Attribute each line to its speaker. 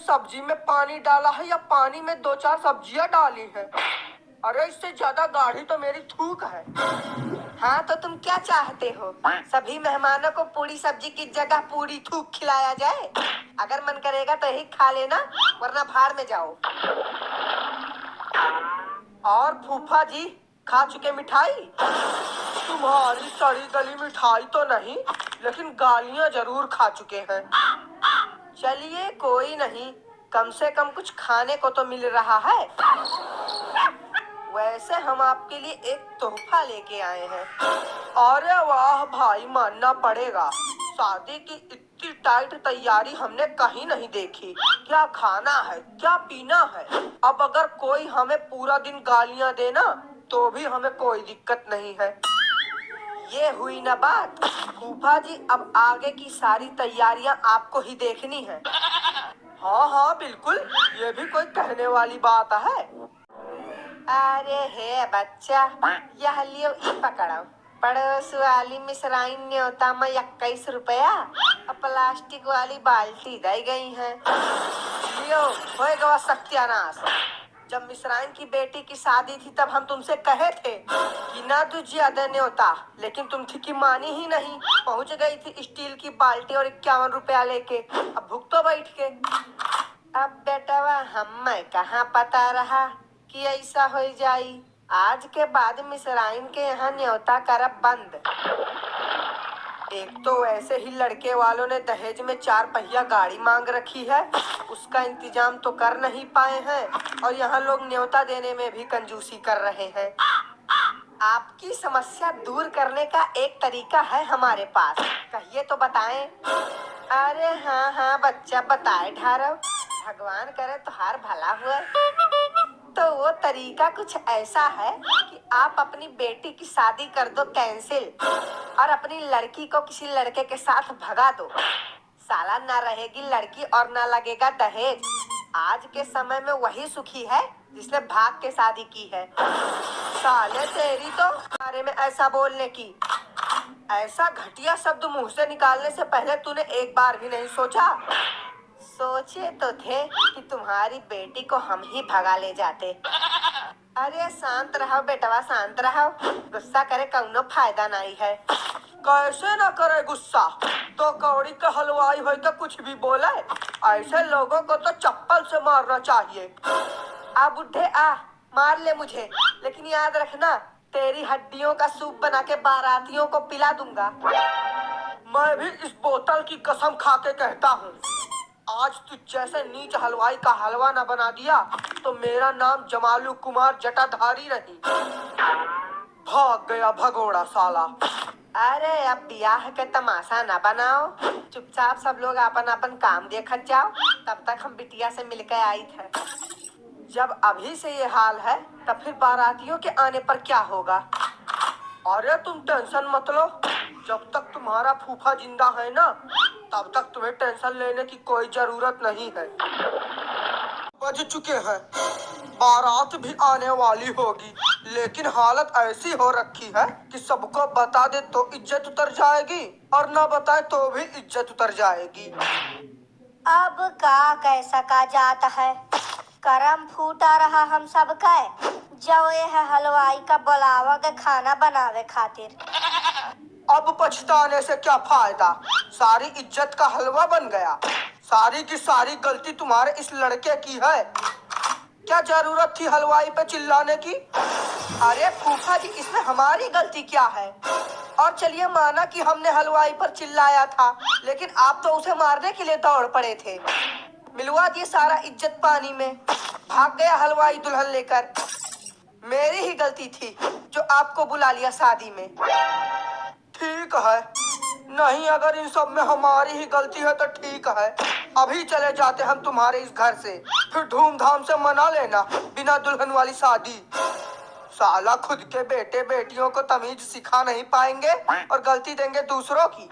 Speaker 1: सब्जी में पानी डाला है या पानी में दो चार सब्जियां डाली है? अरे इससे ज्यादा गाढ़ी तो मेरी थूक है।
Speaker 2: हाँ तो तुम क्या चाहते हो? सभी मेहमानों को पूरी सब्जी की जगह पूरी थूक खिलाया जाए? अगर मन करेगा तो यही खा लेना, वरना भाड़ में जाओ।
Speaker 1: और फूफा जी खा चुके मिठाई? तुम्हारी सड़ी गली मिठाई तो नहीं, लेकिन गालियां जरूर खा चुके हैं।
Speaker 2: चलिए कोई नहीं, कम से कम कुछ खाने को तो मिल रहा है। वैसे हम आपके लिए एक तोहफा लेके आए हैं।
Speaker 1: अरे वाह भाई, मानना पड़ेगा, शादी की इतनी टाइट तैयारी हमने कहीं नहीं देखी। क्या खाना है, क्या पीना है। अब अगर कोई हमें पूरा दिन गालियां देना तो भी हमें कोई दिक्कत नहीं है।
Speaker 2: ये हुई ना बात। फूफा जी, अब आगे की सारी तैयारियां आपको ही देखनी है।
Speaker 1: हाँ हाँ बिल्कुल, ये भी कोई कहने वाली बात है।
Speaker 2: अरे हे बच्चा, यह लियो, ई पकड़ो। पड़ोस वाली मिसराइन न्योता में 21 रुपया और प्लास्टिक वाली बाल्टी दे गई है।
Speaker 1: लियो, होएगा सत्यानाश। जब मिसराइन की बेटी की शादी थी तब हम तुमसे कहे थे कि ना तू ज्यादा न्योता, लेकिन तुम थी कि मानी ही नहीं। पहुंच गई थी स्टील की बाल्टी और 51 रुपया लेके। अब भुगतो बैठ के।
Speaker 2: अब बेटवा, हमें कहाँ पता रहा कि ऐसा हो जाई। आज के बाद मिसराइन के यहाँ न्योता करब बंद।
Speaker 1: एक तो वैसे ही लड़के वालों ने दहेज में 4 पहिया गाड़ी मांग रखी है, उसका इंतजाम तो कर नहीं पाए हैं, और यहाँ लोग न्योता देने में भी कंजूसी कर रहे हैं।
Speaker 2: आपकी समस्या दूर करने का एक तरीका है हमारे पास, कहिए तो बताएं। अरे हाँ हाँ बच्चा, बताए ढारव, भगवान करे तुम्हार भला हुआ। तो वो तरीका कुछ ऐसा है कि आप अपनी बेटी की शादी कर दो कैंसिल, और अपनी लड़की को किसी लड़के के साथ भगा दो। साला ना रहेगी लड़की और ना लगेगा दहेज। आज के समय में वही सुखी है जिसने भाग के शादी की है।
Speaker 1: साले तेरी तो बारे में ऐसा बोलने की। ऐसा घटिया शब्द मुंह से निकालने से पहले तूने एक बार भी नहीं सोचा?
Speaker 2: सोचे तो थे कि तुम्हारी बेटी को हम ही भगा ले जाते। अरे शांत रहो बेटवा, शांत रहो, गुस्सा करे कौनो फायदा नहीं है।
Speaker 1: कैसे ना करे गुस्सा, तो कौड़ी का हलवाई हो तो कुछ भी बोले। ऐसे लोगों को तो चप्पल से मारना चाहिए।
Speaker 2: आ बुढ़े आ, मार ले मुझे, लेकिन याद रखना तेरी हड्डियों का सूप बना के बारातियों को पिला दूंगा।
Speaker 1: मैं भी इस बोतल की कसम खा के कहता हूँ, आज तू जैसे नीच हलवाई का हलवा न बना दिया तो मेरा नाम जमालू कुमार जटाधारी नहीं। भाग गया भगोड़ा साला।
Speaker 2: अरे अब ब्याह के तमाशा न बनाओ, चुपचाप सब लोग अपन अपन काम देखत जाओ। तब तक हम बिटिया से मिलकर आई थे।
Speaker 1: जब अभी से ये हाल है तब फिर बारातियों के आने पर क्या होगा? अरे तुम टेंशन मत लो, जब तक तुम्हारा फूफा जिंदा है ना, तब तक तुम्हें टेंशन लेने की कोई जरूरत नहीं है। बज चुके हैं, बारात भी आने वाली होगी, लेकिन हालत ऐसी हो रखी है कि सबको बता दे तो इज्जत उतर जाएगी, और ना बताए तो भी इज्जत उतर जाएगी।
Speaker 3: अब का कैसा का जाता है, करम फूटा रहा हम सब का। जो ये है हलवाई का बुलावा के खाना बनावे खातिर।
Speaker 1: अब पछताने से क्या फायदा, सारी इज्जत का हलवा बन गया। सारी की सारी गलती तुम्हारे इस लड़के की है। क्या जरूरत थी हलवाई पे चिल्लाने की?
Speaker 2: अरे फूफा जी, इसमें हमारी गलती क्या है? और चलिए माना कि हमने हलवाई पर चिल्लाया था, लेकिन आप तो उसे मारने के लिए दौड़ पड़े थे। मिलवा दिए सारा इज्जत पानी में, भाग गया हलवाई दुल्हन लेकर। मेरी ही गलती थी जो आपको बुला लिया शादी में।
Speaker 1: ठीक है, नहीं अगर इन सब में हमारी ही गलती है तो ठीक है, अभी चले जाते हम तुम्हारे इस घर से, फिर धूमधाम से मना लेना बिना दुल्हन वाली शादी। साला खुद के बेटे बेटियों को तमीज सिखा नहीं पाएंगे और गलती देंगे दूसरों की।